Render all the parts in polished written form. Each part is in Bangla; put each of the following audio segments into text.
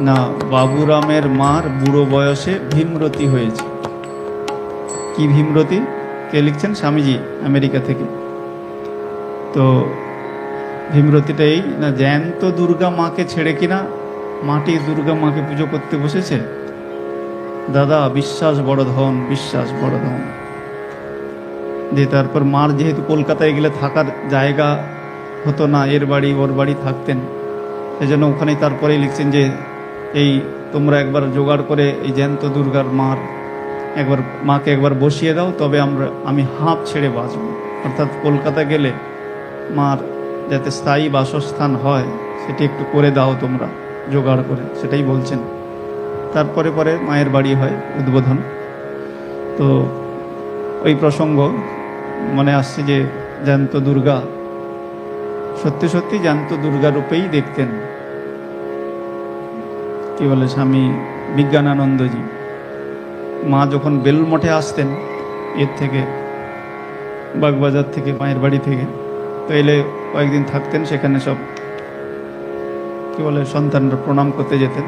না, বাবুরামের মার বুড়ো বয়সে ভীমরতি হয়েছে। কি ভীমরতি? কে লিখছেন? স্বামীজি, আমেরিকা থেকে। তো ভীমরতিটা এই না, জ্যান্ত দুর্গা মাকে ছেড়ে কিনা মাটির দুর্গা মাকে পুজো করতে বসেছে। দাদা, বিশ্বাস বড় ধন, বিশ্বাস বড় ধন। যে তারপর মার যেহেতু কলকাতায় গেলে থাকার জায়গা হতো না, এর বাড়ি ওর বাড়ি থাকতেন, সেজন্য ওখানেই তারপরেই লিখছেন যে এই তোমরা একবার জোগাড় করে এই জ্যান্ত দুর্গার মাকে একবার বসিয়ে দাও, তবে আমি হাঁপ ছেড়ে বাঁচব। অর্থাৎ কলকাতা গেলে মার যাতে স্থায়ী বাসস্থান হয় সেটি একটু করে দাও তোমরা জোগাড় করে, সেটাই বলছেন। তারপরে পরে মায়ের বাড়ি হয় উদ্বোধন। তো ওই প্রসঙ্গ মনে আসছে যে জ্যান্ত দুর্গা, সত্যি সত্যি জ্যান্ত দুর্গা রূপেই দেখতেন কি বলে স্বামী বিজ্ঞানানন্দজি। মা যখন বেলুড়মঠে আসতেন এর থেকে, বাগবাজার থেকে, মায়ের বাড়ি থেকে, তো এলে কয়েকদিন থাকতেন, সেখানে সব কি বলে সন্তানরা প্রণাম করতে যেতেন।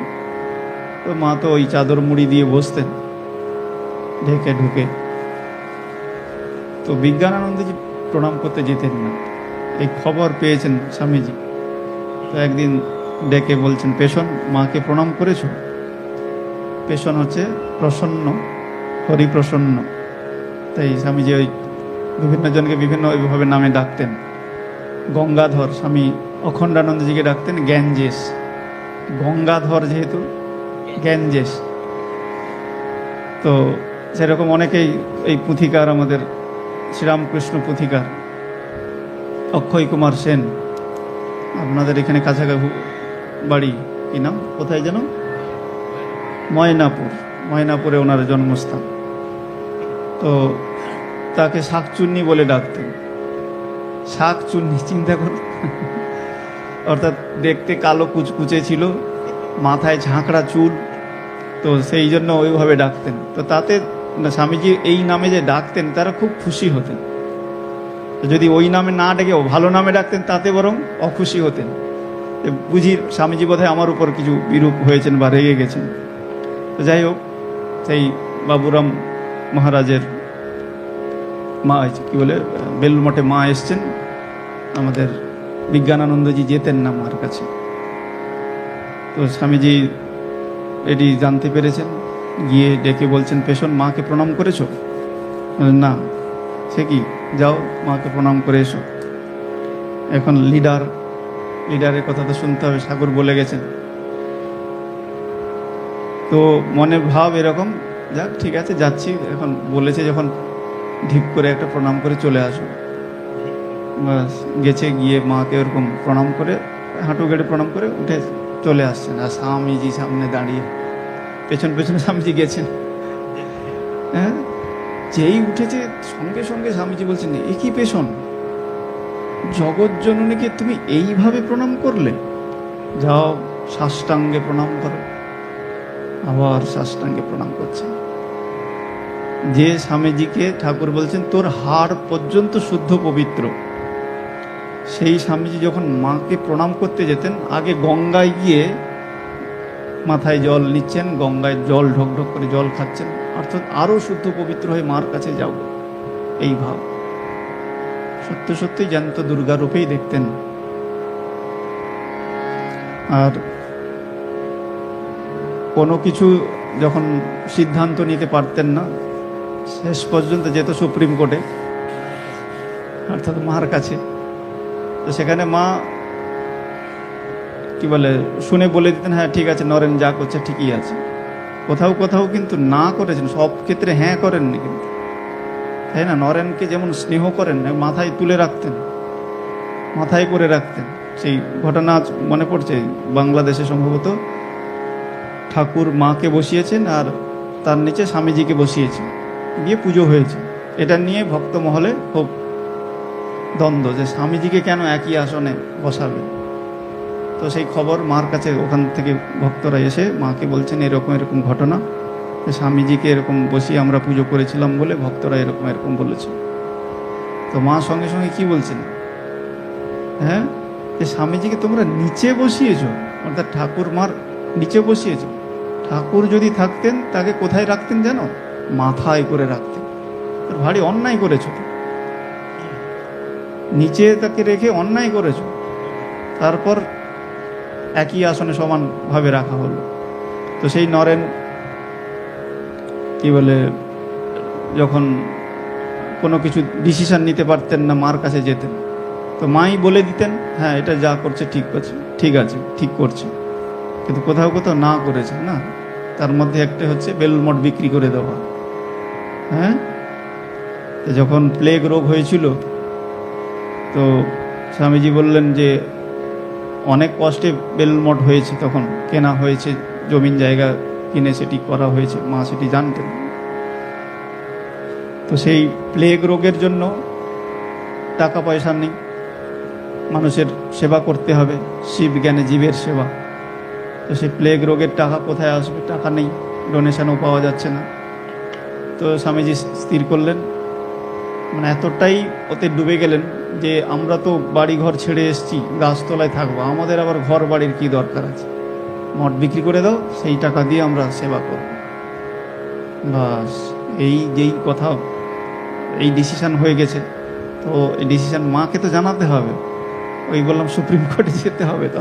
তো মা তো ওই চাদর মুড়ি দিয়ে বসতেন ঢেকে ঢুকে। তো বিজ্ঞানানন্দজি প্রণাম করতে যেতেন না, এই খবর পেয়েছেন স্বামীজি। তো একদিন ডেকে বলছেন, পেশন, মাকে প্রণাম করেছো? পেশন হচ্ছে প্রসন্ন, হরিপ্রসন্ন। তাই স্বামীজি ওই বিভিন্ন জনকে বিভিন্ন ওইভাবে নামে ডাকতেন। গঙ্গাধর, স্বামী অখণ্ডানন্দজিকে ডাকতেন গ্যাঞ্জেস। গঙ্গাধর যেহেতু গ্যাঞ্জেস। তো সেরকম অনেকেই এই পুঁথিকার, আমাদের শ্রীরামকৃষ্ণ পুঁথিকার অক্ষয় কুমার সেন, আপনাদের এখানে কাছাকাছি বাড়ি, কি নাম, কোথায় যেন, ময়নাপুর, ময়নাপুরে ওনার জন্মস্থান। তো তাকে শাকচুন্নি বলে ডাকতেন। শাকচুন্নি, চিন্তা করুন। অর্থাৎ দেখতে কালো কুচকুচে ছিল, মাথায় ঝাঁকড়া চুল, তো সেই জন্য ওইভাবে ডাকতেন। তো তাতে স্বামীজি এই নামে যে ডাকতেন তারা খুব খুশি হতেন। যদি ওই নামে না ডেকে ভালো নামে ডাকতেন তাতে বরং অখুশি হতেন, বুঝি স্বামীজি বোধহয় আমার উপর কিছু বিরূপ হয়েছেন বা রেগে গেছেন। তো যাই হোক, সেই বাবুরাম মহারাজের মা, কি বলে, বেলুড়মঠে মা এসছেন। আমাদের বিজ্ঞানানন্দজি যেতেন না মার কাছে। তো স্বামীজি এটি জানতে পেরেছেন, গিয়ে ডেকে বলছেন, পেশন, মাকে প্রণাম করেছো? না। সে কি, যাও মাকে প্রণাম করে এসো। এখন লিডারের কথা তো শুনতে হবে, সাগর বলে গেছেন। তো মনের ভাব এরকম, যাক ঠিক আছে যাচ্ছি, এখন বলেছে যখন ঢিপ করে একটা প্রণাম করে চলে আসো। বাস গেছে, গিয়ে মাকে ওরকম প্রণাম করে, হাঁটু গেড়ে প্রণাম করে উঠে চলে আসছেন। আর স্বামীজি সামনে দাঁড়িয়ে, পেছন পেছনে স্বামীজি গেছেন। হ্যাঁ, যেই উঠেছে সঙ্গে সঙ্গে স্বামীজি বলছেন, এ কি পেছন, জগৎ জননীকে তুমি এইভাবে প্রণাম করলে? যাও সাষ্টাঙ্গে প্রণাম করো। আবার সাষ্টাঙ্গে প্রণাম করছে। যে স্বামীজিকে ঠাকুর বলছেন তোর হাড় পর্যন্ত শুদ্ধ পবিত্র, সেই স্বামীজি যখন মাকে প্রণাম করতে যেতেন, আগে গঙ্গায় গিয়ে মাথায় জল নিচ্ছেন, গঙ্গায় জল ঢক ঢক করে জল খাচ্ছেন, অর্থাৎ আরো শুদ্ধ পবিত্র হয়ে মার কাছে যাব, এই ভাব। সত্যি সত্যি জ্যান্ত দুর্গা রূপেই দেখতেন। আর কোনো কিছু যখন সিদ্ধান্ত নিতে পারতেন না, শেষ পর্যন্ত যেত সুপ্রিম কোর্টে, অর্থাৎ মার কাছে। তো সেখানে মা কি বলে শুনে বলে দিতেন, হ্যাঁ ঠিক আছে, নরেন যা করছে ঠিকই আছে। কোথাও কোথাও কিন্তু না করেছেন, সব ক্ষেত্রে হ্যাঁ করেননি কিন্তু, তাই না? নরেনকে যেমন স্নেহ করেন, মাথায় তুলে রাখতেন, মাথায় করে রাখতেন। সেই ঘটনা মনে পড়ছে, বাংলাদেশে সম্ভবত ঠাকুর মাকে বসিয়েছেন আর তার নিচে স্বামীজিকে বসিয়েছেন, দিয়ে পুজো হয়েছে। এটা নিয়ে ভক্ত মহলে খুব দ্বন্দ্ব, যে স্বামীজিকে কেন একই আসনে বসাবে। তো সেই খবর মার কাছে, ওখান থেকে ভক্তরা এসে মাকে বলছেন এরকম এরকম ঘটনা, স্বামীজিকে এরকম বসিয়ে আমরা পুজো করেছিলাম বলে ভক্তরা এরকম এরকম বলেছে। তো মা সঙ্গে সঙ্গে কি বলছেন, হ্যাঁ, যে স্বামীজিকে তোমরা নিচে বসিয়েছ, অর্থাৎ ঠাকুর মার নিচে বসিয়েছে। ঠাকুর যদি থাকতেন তাকে কোথায় রাখতেন জানো? মাথায় করে রাখতেন। তোর ভারী অন্যায় করেছ, নিচে তাকে রেখে অন্যায় করেছ। তারপর একই আসনে সমানভাবে রাখা হলো। তো সেই নরেন কি বলে, যখন কোনো কিছু ডিসিশন নিতে পারতেন না, মার কাছে যেতেন, তো মাই বলে দিতেন হ্যাঁ এটা যা করছে ঠিক আছে, ঠিক আছে, ঠিক করছে। কিন্তু কোথাও কোথাও না করেছে না। তার মধ্যে একটা হচ্ছে বেলুড় মঠ বিক্রি করে দেওয়া। হ্যাঁ, তো যখন প্লেগ রোগ হয়েছিল, তো স্বামীজি বললেন যে অনেক কষ্টে বেলুড় মঠ হয়েছে, তখন কেনা হয়েছে, জমিন জায়গা কিনে সেটি করা হয়েছে, মা সেটি জানতেন। তো সেই প্লেগ রোগের জন্য টাকা পয়সা নেই, মানুষের সেবা করতে হবে, শিব জ্ঞানে জীবের সেবা। তো সেই প্লেগ রোগের টাকা কোথায় আসবে? টাকা নেই, ডোনেশনও পাওয়া যাচ্ছে না। তো স্বামীজি স্থির করলেন, মানে এতটাই ওতে ডুবে গেলেন যে আমরা তো বাড়ি ঘর ছেড়ে এসেছি, গাছতলায় থাকবো, আমাদের আবার ঘর বাড়ির কি দরকার আছে, মঠ বিক্রি করে দাও, সেই টাকা দিয়ে আমরা সেবা করব। বাস, এই যেই কথা, এই ডিসিশন হয়ে গেছে। তো এই ডিসিশন মাকে তো জানাতে হবে। ওই বললাম সুপ্রিম কোর্টে যেতে হবে। তো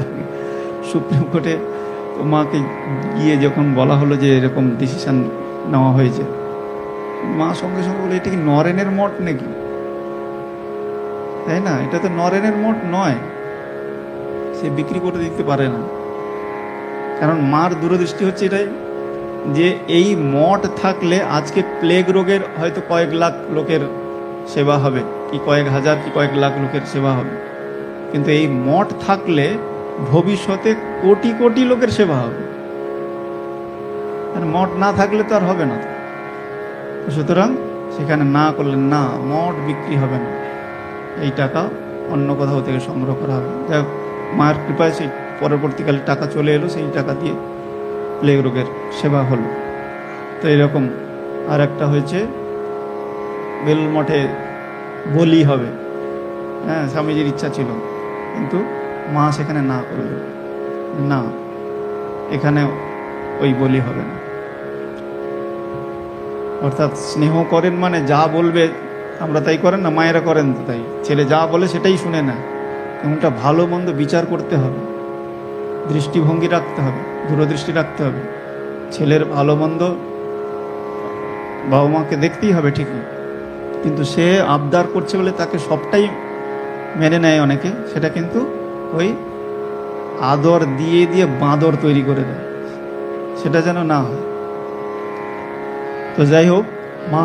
সুপ্রিম কোর্টে তো মাকে গিয়ে যখন বলা হলো যে এরকম ডিসিশন নেওয়া হয়েছে, মা সঙ্গে সঙ্গে বলে এটা কি নরেনের মঠ নাকি? তাই না, এটা তো নরেনের মঠ নয়, সে বিক্রি করে দিতে পারে না। কারণ মার দূরদৃষ্টি হচ্ছে এটাই যে এই মঠ থাকলে আজকে প্লেগ রোগের হয়তো কয়েক লাখ লোকের সেবা হবে, কি কয়েক হাজার কি কয়েক লাখ লোকের সেবা হবে, কিন্তু এই মঠ থাকলে ভবিষ্যতে কোটি কোটি লোকের সেবা হবে। আর মঠ না থাকলে তো আর হবে না। সুতরাং সেখানে না করলেন, না মঠ বিক্রি হবে না, এই টাকা অন্য কোথাও থেকে সংগ্রহ করা হবে। যাই মায়ের কৃপায় সেই পরবর্তীকালে টাকা চলে এলো, সেই টাকা দিয়ে প্লেগ রোগের সেবা হলো। তো এরকম আর একটা হয়েছে, বেলুড় মঠে বলি হবে। হ্যাঁ, স্বামীজির ইচ্ছা ছিল, কিন্তু মা সেখানে না করলেন, না এখানে ওই বলি হবে না। অর্থাৎ স্নেহ করেন মানে যা বলবে, আমরা তাই করেন না, মায়েরা করেন তো তাই, ছেলে যা বলে সেটাই শুনে না। এমনটা ভালো মন্দ বিচার করতে হবে, দৃষ্টিভঙ্গি রাখতে হবে, দূরদৃষ্টি রাখতে হবে। ছেলের ভালো মন্দ বাবা মাকে দেখতেই হবে ঠিকই, কিন্তু সে আবদার করছে বলে তাকে সবটাই মেনে নেয় অনেকে, সেটা কিন্তু ওই আদর দিয়ে দিয়ে বাঁদর তৈরি করে দেয়, সেটা যেন না হয়। তো যাই হোক, মা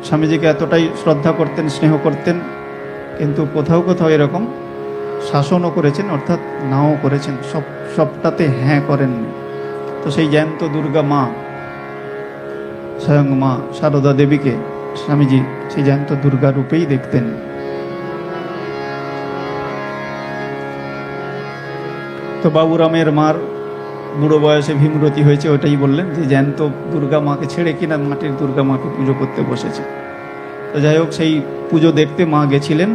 স্বামীজিকে এতটাই শ্রদ্ধা করতেন, স্নেহ করতেন, কিন্তু কোথাও কোথাও এরকম শাসনও করেছেন, অর্থাৎ নাও করেছেন, সবটাতে হ্যাঁ করেননি। তো সেই জ্যান্ত দুর্গা মা, স্বয়ং মা সারদা দেবীকে স্বামীজি সেই জ্যান্ত দুর্গা রূপেই দেখতেন। তো বাবুরামের মার বুড়ো বয়সে ভীমরতি হয়েছে, ওটাই বললেন যে জ্যান্ত দুর্গা মাকে ছেড়ে কিনা মাটির দুর্গা মাকে পুজো করতে বসেছে। তো যাই হোক, সেই পুজো দেখতে মা গেছিলেন,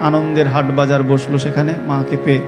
আনন্দের হাট বাজার বসলো, সেখানে মাকে পেয়ে